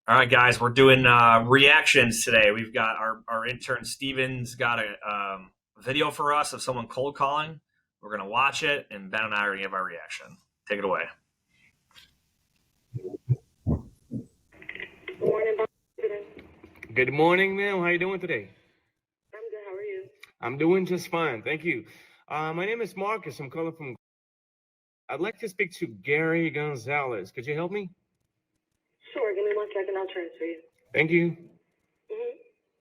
All right, guys, we're doing reactions today. We've got our intern Steven's got a video for us of someone cold calling. We're going to watch it, and Ben and I are going to give our reaction. Take it away. Morning, Bob. Good morning, ma'am. How you doing today? I'm good. How are you? I'm doing just fine. Thank you. My name is Marcus. I'm calling from. I'd like to speak to Gary Gonzalez. Could you help me? Sure. Give me 1 second. I'll transfer you. Thank you.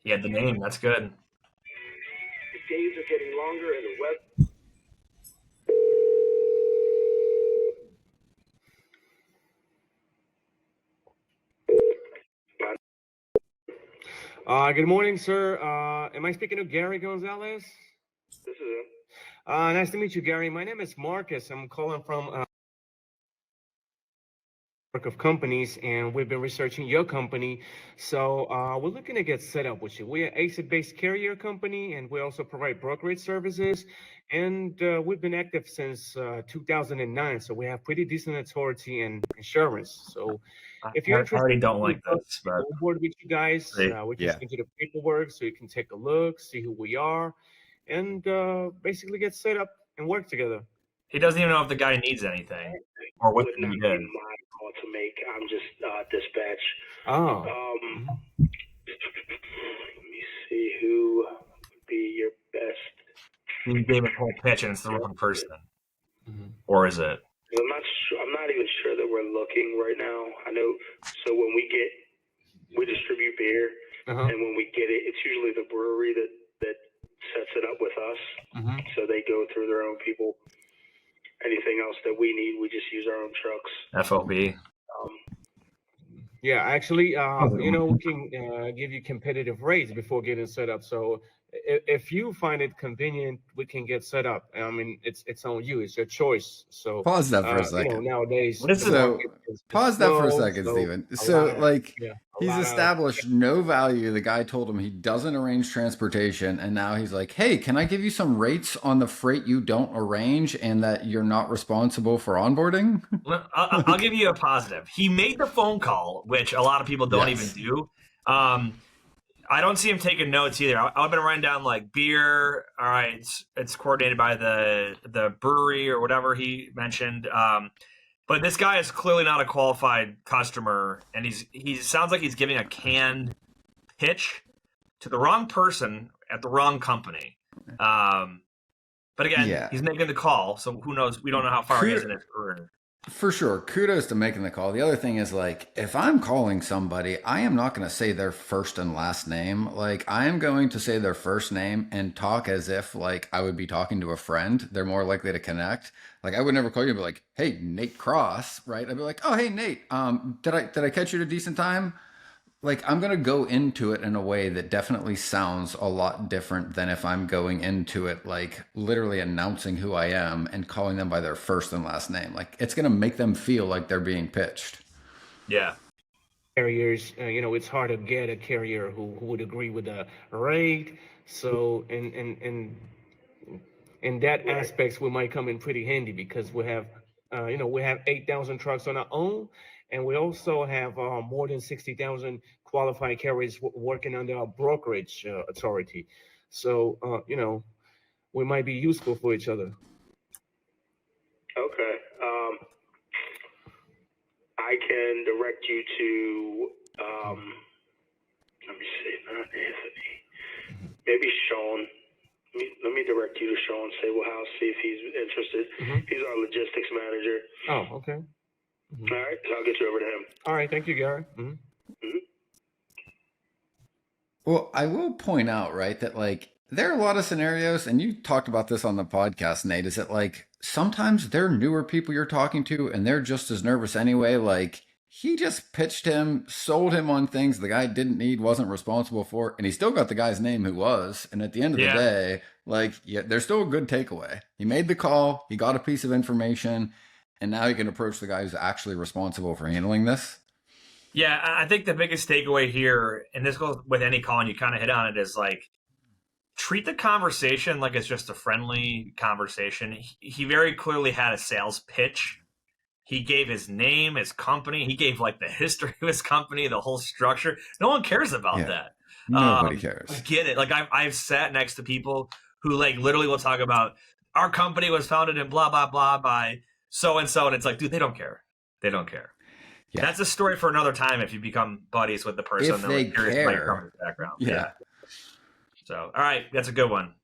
He had the name. That's good. The days are getting longer and the web. Good morning, sir. Am I speaking to Gary Gonzalez? This is him. Nice to meet you, Gary. My name is Marcus. I'm calling from of companies, and we've been researching your company. So we're looking to get set up with you. We're an ASIC-based carrier company, and we also provide brokerage services. And we've been active since 2009, so we have pretty decent authority and insurance. So if you're interested, I already don't like this, but we'll board with you guys. We can send you the paperwork so you can take a look, see who we are, and basically get set up and work together. he doesn't even know if the guy needs anything or what the need is. My call to make. I'm just dispatch. Oh. Let me see who would be your best. He gave a whole pitch, and it's the wrong person. Or is it? I'm not sure. I'm not even sure that we're looking right now. I know. So when we distribute beer, and when we get it, it's usually the brewery that sets it up with us. So they go through their own people. Anything else that we need, we just use our own trucks. FOB. Yeah, actually, we can give you competitive rates before getting set up. So if you find it convenient, we can get set up. I mean, it's on you. It's your choice. So pause that for a second. Nowadays, pause that for a second, Steven. So he's established no value. The guy told him he doesn't arrange transportation, and now he's like, hey, can I give you some rates on the freight you don't arrange and that you're not responsible for onboarding? I'll give you a positive. He made the phone call, which a lot of people don't even do. I don't see him taking notes either. I've been writing down like beer. All right, it's coordinated by the brewery or whatever he mentioned. But this guy is clearly not a qualified customer, and he sounds like he's giving a canned pitch to the wrong person at the wrong company. But again, he's making the call, so who knows? We don't know how far he is in his career. For sure. Kudos to making the call. The other thing is, like, if I'm calling somebody, I am not going to say their first and last name. Like, I am going to say their first name and talk as if, like, I would be talking to a friend. They're more likely to connect. Like, I would never call you and be like, hey, Nate Cross, right? I'd be like, oh, hey, Nate, did I catch you at a decent time? Like, I'm going to go into it in a way that definitely sounds a lot different than if I'm going into it, like, literally announcing who I am and calling them by their first and last name. Like, it's going to make them feel like they're being pitched. Yeah. Carriers, it's hard to get a carrier who would agree with the rate. So, in that aspects, we might come in pretty handy because we have 8,000 trucks on our own. And we also have more than 60,000 qualified carriers working under our brokerage authority. So, we might be useful for each other. Okay. I can direct you to, let me see, not Anthony. Maybe Sean. Let me direct you to Sean Sable House, see if he's interested. He's our logistics manager. Oh, okay. All right, so I'll get you over to him. All right, thank you, Gary. Well, I will point out, right, that like there are a lot of scenarios, and you talked about this on the podcast, Nate, is that like sometimes they're newer people you're talking to and they're just as nervous anyway. Like he just pitched him, sold him on things the guy didn't need, wasn't responsible for, and he still got the guy's name who was. And at the end of the day, like, there's still a good takeaway. He made the call, he got a piece of information, and now you can approach the guy who's actually responsible for handling this. Yeah, I think the biggest takeaway here, and this goes with any call, and you kind of hit on it, is like treat the conversation like it's just a friendly conversation. He very clearly had a sales pitch. He gave his name, his company. He gave like the history of his company, the whole structure. No one cares about that. Nobody cares. I get it. Like I've sat next to people who like literally will talk about our company was founded in blah, blah, blah by so-and-so. And it's like, dude, they don't care. They don't care. Yeah. That's a story for another time if you become buddies with the person. If they care. Background. Yeah. So, all right. That's a good one.